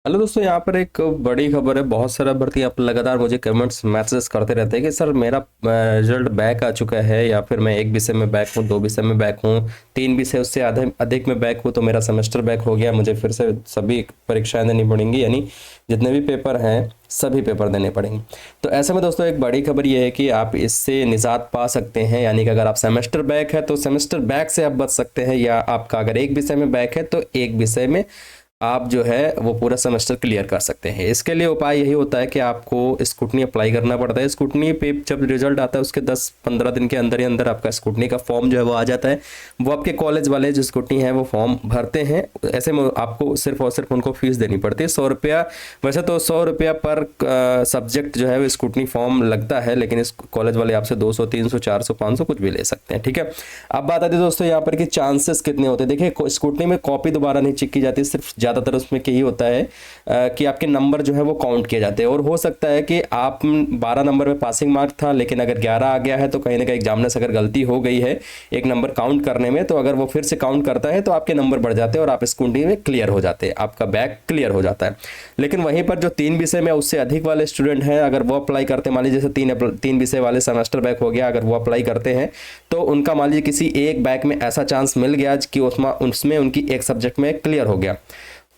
Hello दोस्तों, यहाँ पर एक बड़ी खबर है। बहुत सारा भर्ती आप लगातार मुझे कमेंट्स मैसेज करते रहते हैं कि सर मेरा रिजल्ट बैक आ चुका है, या फिर मैं एक विषय में बैक हूँ, दो विषय में बैक हूँ, तीन विषय उससे अधिक अधिक में बैक हूँ, तो मेरा सेमेस्टर बैक हो गया, मुझे फिर से सभी परीक्षाएं देनी पड़ेंगी, यानी जितने भी पेपर हैं सभी पेपर देने पड़ेंगे। तो ऐसे में दोस्तों एक बड़ी खबर ये है कि आप इससे निजात पा सकते हैं, यानी कि अगर आप सेमेस्टर बैक है तो सेमेस्टर बैक से आप बच सकते हैं, या आपका अगर एक विषय में बैक है तो एक विषय में आप जो है वो पूरा सेमेस्टर क्लियर कर सकते हैं। इसके लिए उपाय यही होता है कि आपको स्कूटनी अप्लाई करना पड़ता है। स्कूटनी पे जब रिजल्ट आता है उसके 10-15 दिन के अंदर ही अंदर आपका स्कूटनी का फॉर्म जो है वो आ जाता है। वो आपके कॉलेज वाले जो स्कूटनी है वो फॉर्म भरते हैं। ऐसे में आपको सिर्फ और सिर्फ उनको फीस देनी पड़ती है 100 रुपया। वैसे तो 100 रुपया पर सब्जेक्ट जो है वो स्कूटनी फॉर्म लगता है, लेकिन इस कॉलेज वाले आपसे 200, 300, 400, 500 कुछ भी ले सकते हैं। ठीक है, अब बात आती है दोस्तों यहाँ पर कि चांसेस कितने होते हैं। देखिए, स्कूटनी में कॉपी दोबारा नहीं चेक की जाती, सिर्फ ज़्यादातर उसमें यही होता है कि आपके नंबर जो है वो काउंट किए जाते हैं। और हो सकता है कि आप 12 नंबर में पासिंग मार्क था, लेकिन अगर 11 आ गया है तो कहीं ना कहीं एग्जामिनर से अगर गलती हो गई है एक नंबर काउंट करने में, तो अगर वो फिर से काउंट करता है तो आपके नंबर बढ़ जाते हैं और आप स्कूटनी में क्लियर हो जाते हैं, आपका बैक क्लियर हो जाता है। लेकिन वहीं पर जो 3 विषय में उससे अधिक वाले स्टूडेंट हैं, अगर वो अप्लाई करते हैं, मान लीजिए जैसे 3 विषय वाले सेमेस्टर बैक हो गया, अगर वो अप्लाई करते हैं तो उनका मान लीजिए किसी एक बैक में ऐसा चांस मिल गया कि उसमें उनकी एक सब्जेक्ट में क्लियर हो गया,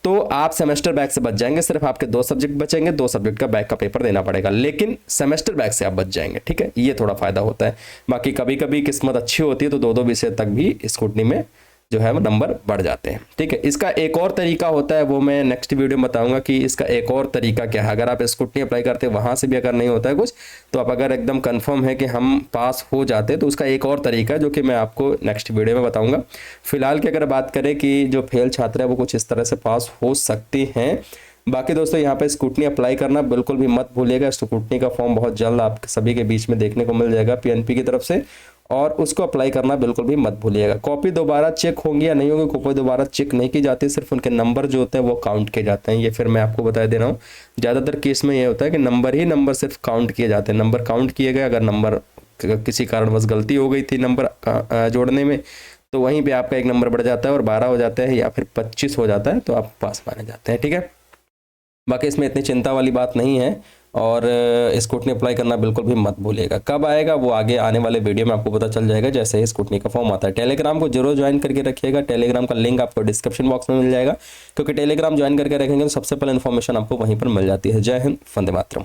तो आप सेमेस्टर बैक से बच जाएंगे। सिर्फ आपके 2 सब्जेक्ट बचेंगे, 2 सब्जेक्ट का बैक का पेपर देना पड़ेगा, लेकिन सेमेस्टर बैक से आप बच जाएंगे। ठीक है, ये थोड़ा फायदा होता है। बाकी कभी कभी किस्मत अच्छी होती है तो 2-2 विषय तक भी स्कूटनी में जो है वो नंबर बढ़ जाते हैं। ठीक है, इसका एक और तरीका होता है, वो मैं नेक्स्ट वीडियो में बताऊंगा कि इसका एक और तरीका क्या है। अगर आप स्कूटनी अप्लाई करते हैं वहां से भी अगर नहीं होता है कुछ, तो आप अगर एकदम कंफर्म है कि हम पास हो जाते हैं, तो उसका एक और तरीका है जो कि मैं आपको नेक्स्ट वीडियो में बताऊंगा। फिलहाल की अगर बात करें कि जो फेल छात्र है वो कुछ इस तरह से पास हो सकते हैं। बाकी दोस्तों यहाँ पे स्कूटनी अप्लाई करना बिल्कुल भी मत भूलिएगा। स्कूटनी का फॉर्म बहुत जल्द आप सभी के बीच में देखने को मिल जाएगा पीएनपी की तरफ से, और उसको अप्लाई करना बिल्कुल भी मत भूलिएगा। कॉपी दोबारा चेक होंगी या नहीं होंगी, कॉपी दोबारा चेक नहीं की जाती, सिर्फ उनके नंबर जो होते हैं वो काउंट किए जाते हैं। ये फिर मैं आपको बता दे रहा हूँ, ज़्यादातर केस में ये होता है कि नंबर सिर्फ काउंट किए जाते हैं। नंबर काउंट किए गए, अगर नंबर किसी कारणवश गलती हो गई थी नंबर जोड़ने में, तो वहीं पर आपका एक नंबर बढ़ जाता है और 12 हो जाता है या फिर 25 हो जाता है, तो आप पास माने जाते हैं। ठीक है, बाकी इसमें इतनी चिंता वाली बात नहीं है। और स्कूटनी अप्लाई करना बिल्कुल भी मत भूलिएगा। कब आएगा वो आगे आने वाले वीडियो में आपको पता चल जाएगा, जैसे ही स्कूटनी का फॉर्म आता है। टेलीग्राम को जरूर ज्वाइन करके रखिएगा। टेलीग्राम का लिंक आपको डिस्क्रिप्शन बॉक्स में मिल जाएगा, क्योंकि टेलीग्राम ज्वाइन करके रखेंगे तो सबसे पहले इन्फॉर्मेशन आपको वहीं पर मिल जाती है। जय हिंद, वंदे मातरम।